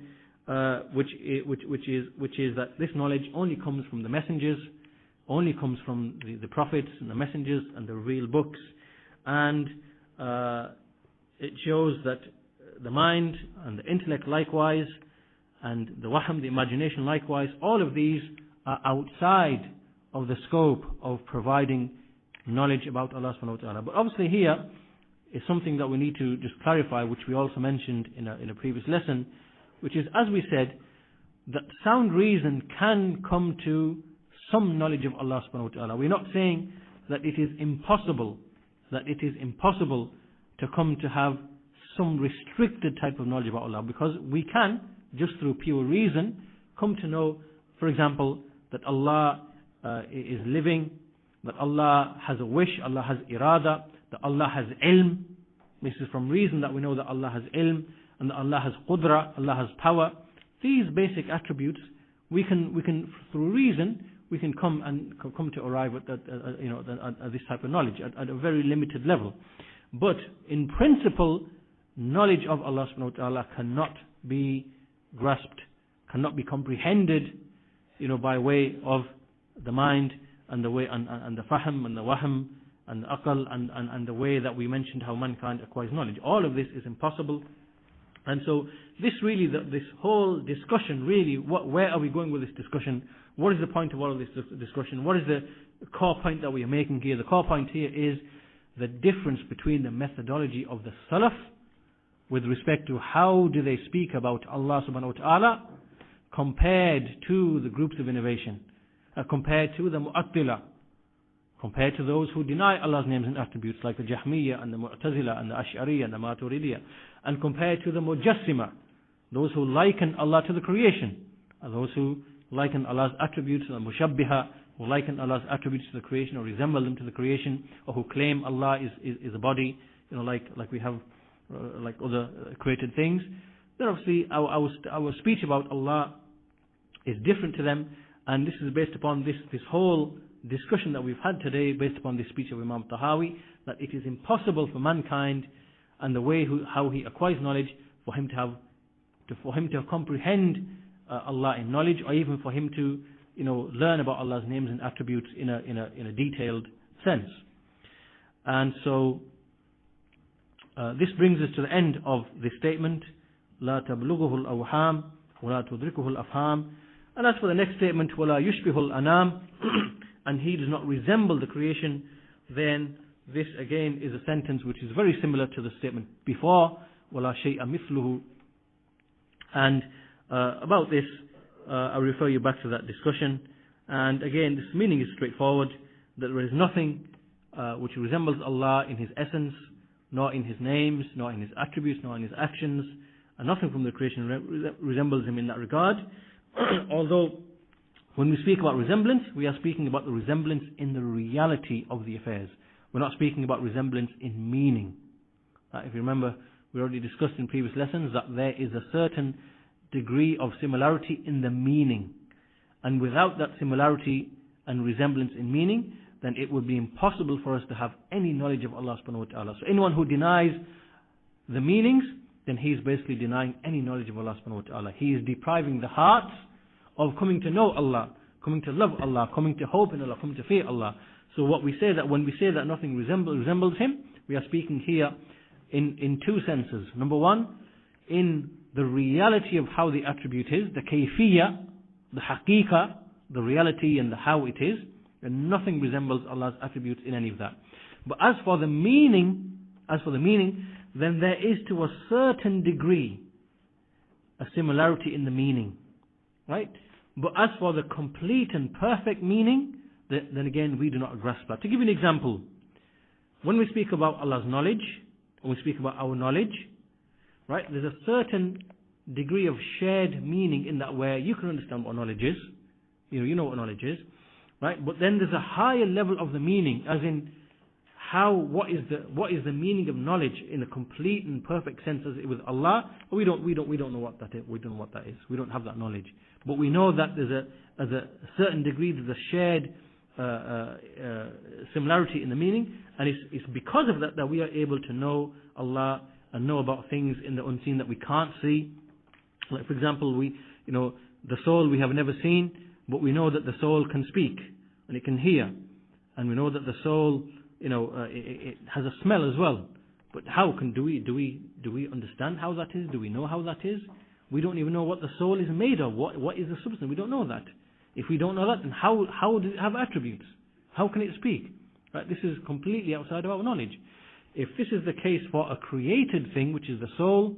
which is that this knowledge only comes from the messengers, only comes from the prophets and the messengers and the real books. And it shows that the mind and the intellect likewise, and the wahm, the imagination likewise, all of these are outside of the scope of providing knowledge about Allah subhanahu wa ta'ala. But obviously here is something that we need to just clarify, which we also mentioned in a previous lesson, which is, as we said, that sound reason can come to some knowledge of Allah subhanahu wa ta'ala. We're not saying that it is impossible to come to have some restricted type of knowledge about Allah, because we can, just through pure reason, come to know, for example, that Allah is living, that Allah has a wish, Allah has irada, that Allah has ilm. This is from reason that we know that Allah has ilm, and that Allah has qudra, Allah has power. These basic attributes, we can through reason, we can come to arrive at this type of knowledge at a very limited level. But in principle, knowledge of Allah subhanahu wa ta'ala cannot be grasped, cannot be comprehended, by way of the mind and the way and the fahm and the wahm and the aql and the way that we mentioned how mankind acquires knowledge. All of this is impossible. And so this whole discussion, really, where are we going with this discussion? What is the point of all of this discussion? What is the core point that we are making here? The core point here is the difference between the methodology of the Salaf with respect to how do they speak about Allah subhanahu wa ta'ala compared to the groups of innovation, compared to the Mu'attila, compared to those who deny Allah's names and attributes like the Jahmiyyah and the Mu'tazila and the Ash'ariyah and the Maturidiyah, and compared to the Mujassima, those who liken Allah to the creation, and those who liken Allah's attributes, the Mushabbiha, who liken Allah's attributes to the creation or resemble them to the creation, or who claim Allah is a body, like we have like other created things. Then obviously our speech about Allah is different to them, and this is based upon this whole discussion that we've had today, based upon this speech of Imam Tahaawi, that it is impossible for mankind and the way how he acquires knowledge for him to comprehend Allah in knowledge, or even for him to learn about Allah's names and attributes in a detailed sense. And so this brings us to the end of this statement, لا تبلغه الأوهام ولا تدركه الأفهام. And as for the next statement, ولا يشبه الأنام, and he does not resemble the creation, then this again is a sentence which is very similar to the statement before, ولا شيء مثله. And about this, I refer you back to that discussion. And again, this meaning is straightforward, that there is nothing which resembles Allah in His essence, nor in His names, nor in His attributes, nor in His actions, and nothing from the creation resembles Him in that regard. Although, when we speak about resemblance, we are speaking about the resemblance in the reality of the affairs. We're not speaking about resemblance in meaning. If you remember, we already discussed in previous lessons that there is a certain degree of similarity in the meaning. And without that similarity and resemblance in meaning, then it would be impossible for us to have any knowledge of Allah subhanahu wa ta'ala. So anyone who denies the meanings, then he is basically denying any knowledge of Allah subhanahu wa ta'ala. He is depriving the hearts of coming to know Allah, coming to love Allah, coming to hope in Allah, coming to fear Allah. So what we say, that when we say that nothing resembles Him, we are speaking here in two senses. Number one, in the reality of how the attribute is, the kayfiyya, the haqiqa, the reality and the how it is, and nothing resembles Allah's attributes in any of that. But as for the meaning, then there is to a certain degree a similarity in the meaning, right? But as for the complete and perfect meaning, then again we do not grasp that. To give you an example, when we speak about Allah's knowledge, when we speak about our knowledge, right, there's a certain degree of shared meaning in that, where you can understand what knowledge is, you know what knowledge is, right? But then there's a higher level of the meaning, as in what is the meaning of knowledge in a complete and perfect sense as with Allah. We don't know what that is. We don't know what that is. We don't have that knowledge. But we know that there's a certain degree, there's a shared similarity in the meaning, and it's because of that we are able to know Allah and know about things in the unseen that we can't see. Like for example, the soul we have never seen, but we know that the soul can speak and it can hear, and we know that the soul, it has a smell as well. But do we understand how that is? Do we know how that is? We don't even know what the soul is made of. What is the substance? We don't know that. If we don't know that, then how does it have attributes? How can it speak? Right? This is completely outside of our knowledge. If this is the case for a created thing, which is the soul,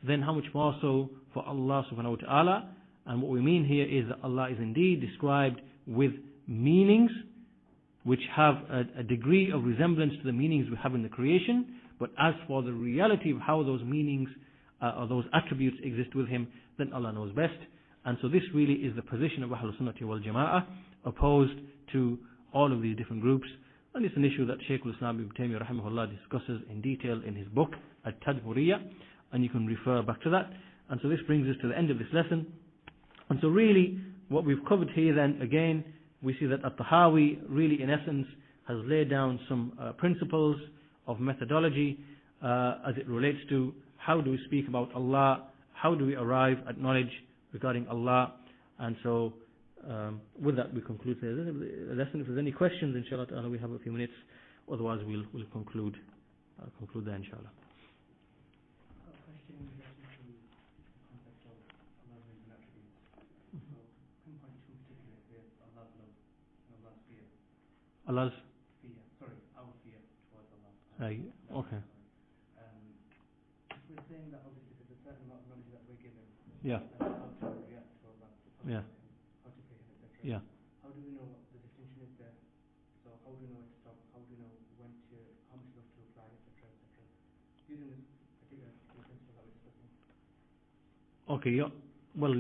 then how much more so for Allah subhanahu wa ta'ala? And what we mean here is that Allah is indeed described with meanings which have a degree of resemblance to the meanings we have in the creation. But as for the reality of how those meanings or those attributes exist with Him, then Allah knows best. And so this really is the position of Ahlul Sunnah wal Jama'ah, opposed to all of these different groups. And it's an issue that Shaykh al-Islam Ibn Taymiyyah rahimahullah discusses in detail in his book At-Tadmuriyya, and you can refer back to that. And so this brings us to the end of this lesson. And so really what we've covered here then, again, we see that At-Tahaawi really in essence has laid down some principles of methodology as it relates to how do we speak about Allah, how do we arrive at knowledge regarding Allah. And so with that we conclude the lesson. If there's any questions, inshallah ta'ala, we have a few minutes, otherwise we'll conclude there, inshallah. Allah's fear. Sorry, our fear towards Allah. Okay. If we're saying that Yeah. and how to react to Allah, Yeah. how to pay him, etc. Yeah. How do we know what the distinction is there? So how do we know when to stop? How do we know when to, how much love to apply, etc., etc. Using this particular principle that we're discussing. Okay. Well,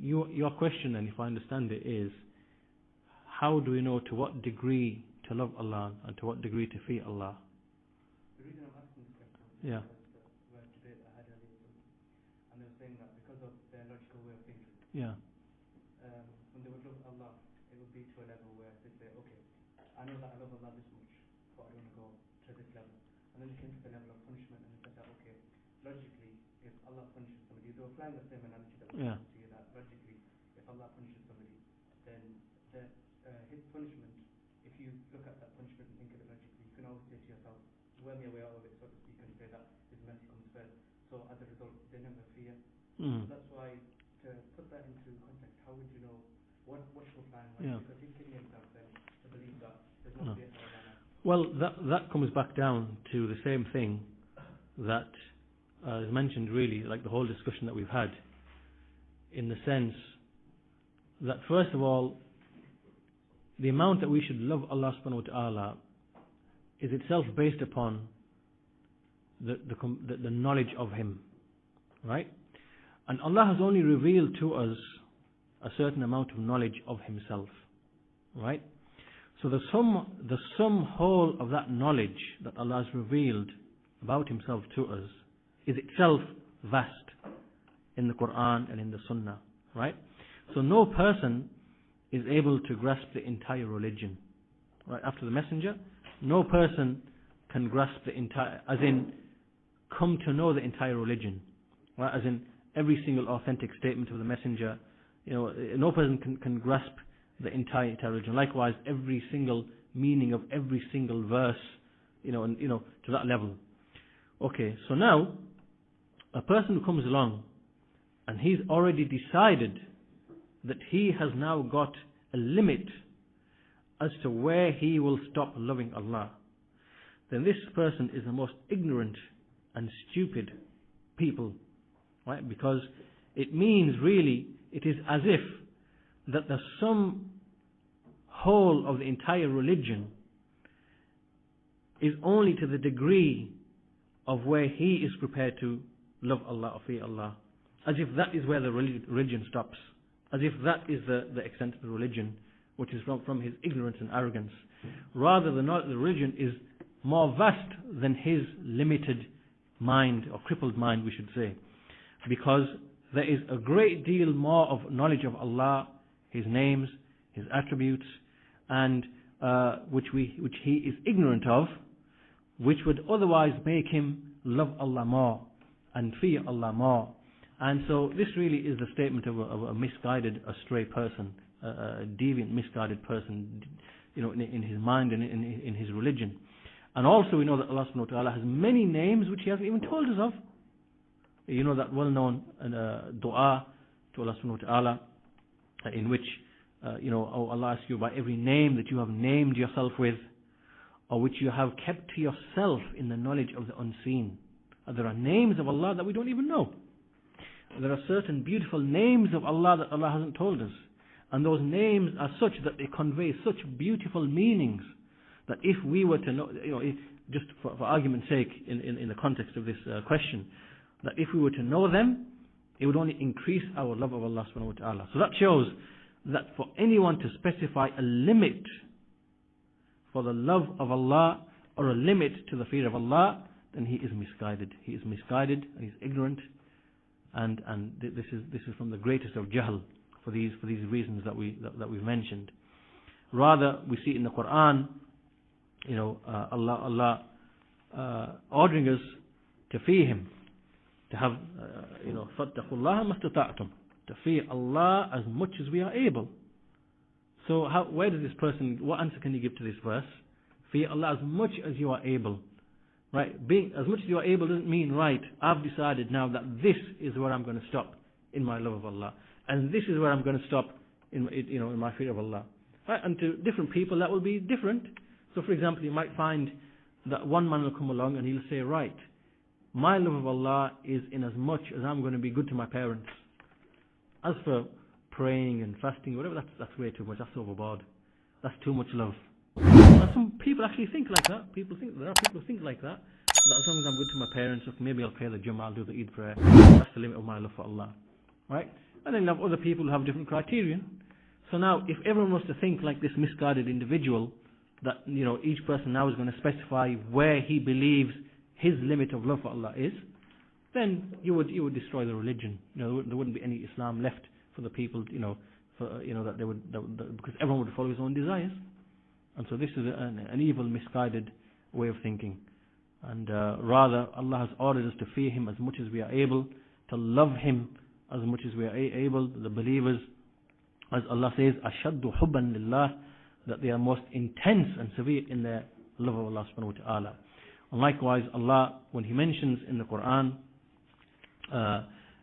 your question, and if I understand it, is how do we know to what degree to love Allah and to what degree to fear Allah? The reason I'm asking this question is Yeah. because the debate I had earlier, and they were saying that because of their logical way of thinking, Yeah. when they would love Allah, it would be to a level where they say, okay, I know that I love Allah this much, but I don't want to go to this level. And then they came to the level of punishment, and they said that, okay, logically, if Allah punishes somebody, they were applying the same analogy that we Yeah. to you, that logically, if Allah punishes somebody, then his punishment, if you look at that punishment and think of it logically, you can always say to yourself, worm your way out of it, so to speak, and say that his mercy comes first. So as a result, they never fear. So that's why, to put that into context, how would you know what you're applying? Right? Yeah. Because he's kidding himself then to believe that there's nobody else around now. Well, that comes back down to the same thing that is mentioned, really, like the whole discussion that we've had, in the sense that, first of all, the amount that we should love Allah subhanahu wa ta'ala is itself based upon the knowledge of Him, right? And Allah has only revealed to us a certain amount of knowledge of Himself, right? So the sum whole of that knowledge that Allah has revealed about Himself to us is itself vast in the Quran and in the Sunnah, right? So no person is able to grasp the entire religion, right? After the Messenger, no person can grasp the entire, as in come to know the entire religion, right? As in every single authentic statement of the Messenger, no person can grasp the entire religion. Likewise, every single meaning of every single verse, to that level. Okay, so now a person who comes along and he's already decided that he has now got a limit as to where he will stop loving Allah, then this person is the most ignorant and stupid people, right? Because it means really, it is as if that the sum whole of the entire religion is only to the degree of where he is prepared to love Allah or fear Allah, as if that is where the religion stops, as if that is the extent of the religion, which is from his ignorance and arrogance. Rather, the religion is more vast than his limited mind, or crippled mind we should say, because there is a great deal more of knowledge of Allah, His names, His attributes, and which he is ignorant of, which would otherwise make him love Allah more and fear Allah more. And so this really is the statement of a misguided, astray person, a deviant, misguided person, in his mind and in his religion. And also we know that Allah subhanahu wa ta'ala has many names which He hasn't even told us of. That well-known dua to Allah subhanahu wa ta'ala, in which, oh Allah, asks you by every name that you have named yourself with, or which you have kept to yourself in the knowledge of the unseen. And there are names of Allah that we don't even know. There are certain beautiful names of Allah that Allah hasn't told us. And those names are such that they convey such beautiful meanings that if we were to know, just for argument's sake, in the context of this question, that if we were to know them, it would only increase our love of Allah subhanahu wa ta'ala. So that shows that for anyone to specify a limit for the love of Allah, or a limit to the fear of Allah, then he is misguided. He is misguided and he's ignorant, and this is from the greatest of jahl for these reasons that we've mentioned. Rather, we see in the Quran, Allah ordering us to fear Him, to have فَاتَّقُوا اللَّهَ مَا اسْتَطَعْتُمْ, to fear Allah as much as we are able. So where does this person, what answer can you give to this verse? Fear Allah as much as you are able. Right? Being as much as you are able doesn't mean, right, I've decided now that this is where I'm going to stop in my love of Allah, and this is where I'm going to stop in my fear of Allah. Right? And to different people that will be different. So for example, you might find that one man will come along and he'll say, right, my love of Allah is in as much as I'm going to be good to my parents. As for praying and fasting, whatever, that's way too much. That's overboard. That's too much love. And some people actually think like that. There are people who think like that. That as long as I'm good to my parents, maybe I'll pray the Jummah, I'll do the Eid prayer. That's the limit of my love for Allah. Right? And then you have other people who have different criterion. So now, if everyone was to think like this misguided individual, that each person now is going to specify where he believes his limit of love for Allah is, then you would destroy the religion. There wouldn't be any Islam left for the people. That they would because everyone would follow his own desires. And so this is an evil, misguided way of thinking. And rather, Allah has ordered us to fear Him as much as we are able, to love Him as much as we are able. The believers, as Allah says, ashaddu hubban lillah, that they are most intense and severe in their love of Allah subhanahu wa ta'ala. And likewise, Allah, when He mentions in the Quran,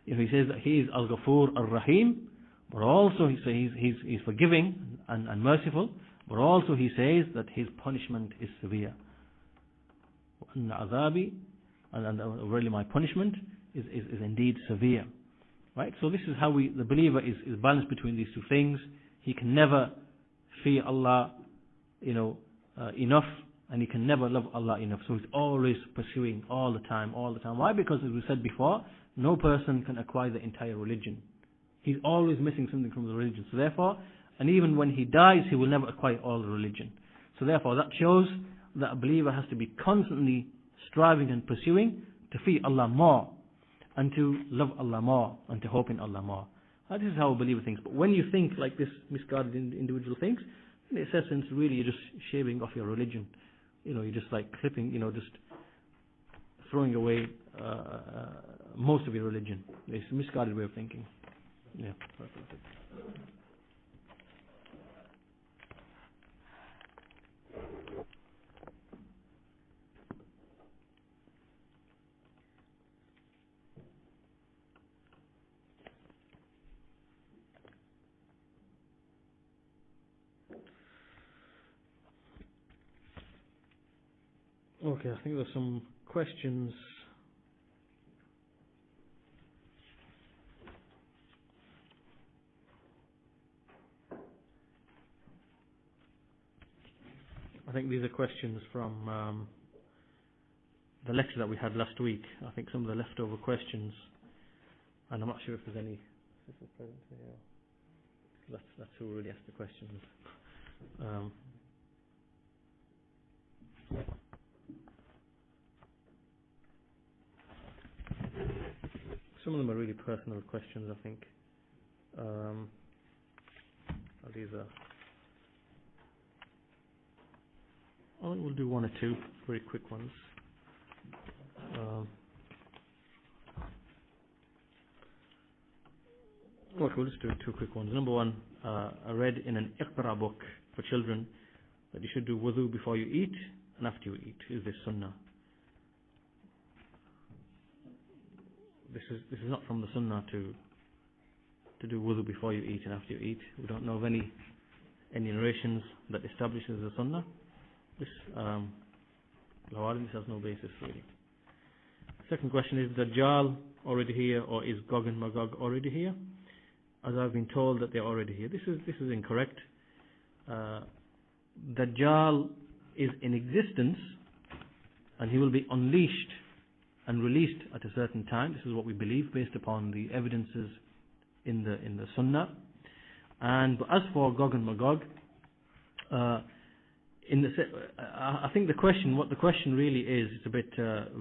He says that He is Al-Ghafur Ar-Rahim, but also He says He's forgiving and merciful, but also He says that His punishment is severe. And really my punishment is indeed severe. Right? So this is how the believer is balanced between these two things. He can never fear Allah enough, and he can never love Allah enough. So he's always pursuing all the time. Why? Because as we said before, no person can acquire the entire religion. He's always missing something from the religion. So therefore, and even when he dies, he will never acquire all the religion. So therefore, that shows that a believer has to be constantly striving and pursuing to fear Allah more, and to love Allah more, and to hope in Allah more. This is how a believer thinks. But when you think like this misguided individual thinks, in its essence, really you're just shaving off your religion. You're just like clipping, just throwing away most of your religion. It's a misguided way of thinking. Yeah. Okay, I think there's some questions. I think these are questions from the lecture that we had last week. I think some of the leftover questions, and I'm not sure if there's any. That's who really asked the questions. Some of them are really personal questions, I think. These are. I think we'll do one or two very quick ones. Okay, we'll just do two quick ones. Number one, I read in an Iqra book for children that you should do wudu before you eat and after you eat. Is this sunnah? This is not from the sunnah to do wudu before you eat and after you eat. We don't know of any narrations that establishes the sunnah. This has no basis really. Second question is Dajjal already here, or is Gog and Magog already here? As I've been told that they're already here. This is incorrect. Dajjal is in existence, and he will be unleashed and released at a certain time. This is what we believe based upon the evidences in the Sunnah. And as for Gog and Magog, I think what the question really is, it's a bit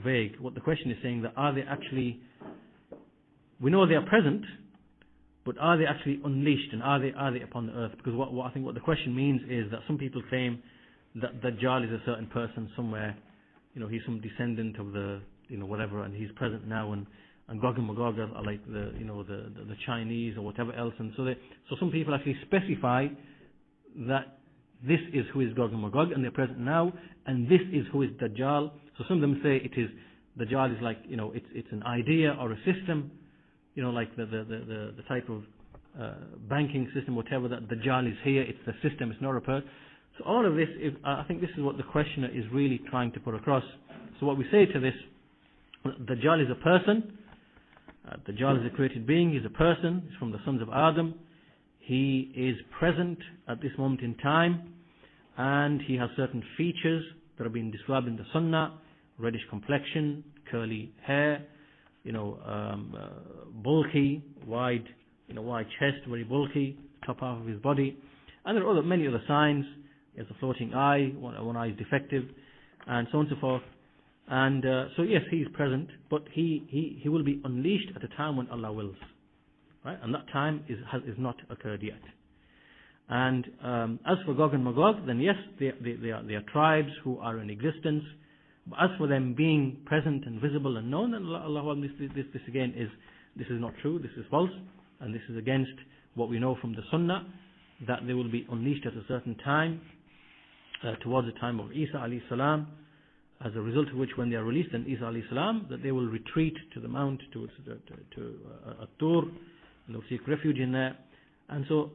vague. What the question is saying, that are they actually, we know they are present, but are they actually unleashed, and are they upon the earth? Because what I think what the question means is that some people claim that Dajjal is a certain person somewhere, he's some descendant of the whatever, and he's present now, and Gog and Magog are like the Chinese or whatever else, and so some people actually specify that this is who is Gog and Magog, and they're present now, and this is who is Dajjal. So some of them say it is Dajjal is like it's an idea or a system, like the type of banking system, whatever, that Dajjal is here. It's the system. It's not a person. So all of this is, I think this is what the questioner is really trying to put across. So what we say to this, Dajjal is a person. Dajjal is a created being. He's a person. He's from the sons of Adam. He is present at this moment in time, and he has certain features that have been described in the Sunnah: reddish complexion, curly hair, bulky, wide chest, very bulky, top half of his body, and there are many other signs. He has a floating eye, one eye is defective, and so on and so forth. And so yes, he is present, but he will be unleashed at a time when Allah wills, right? And that time is not occurred yet. And as for Gog and Magog, then yes, they are tribes who are in existence. But as for them being present and visible and known, then Allah, this again is not true. This is false, and this is against what we know from the Sunnah, that they will be unleashed at a certain time, towards the time of Isa alayhi salam, as a result of which, when they are released, then Isa alayhi salam, that they will retreat to the mount, to At-Tur, and they'll seek refuge in there. And so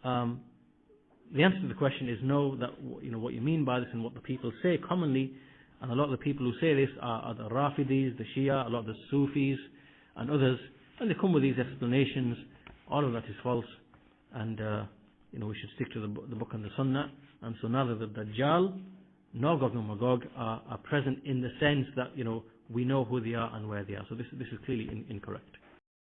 the answer to the question is no, that what you mean by this and what the people say commonly, and a lot of the people who say this are the Rafidis, the Shia, a lot of the Sufis and others, and they come with these explanations. All of that is false, and we should stick to the book and the Sunnah. And so neither the Dajjal nor Gog and Magog are present in the sense that we know who they are and where they are. So this is clearly incorrect.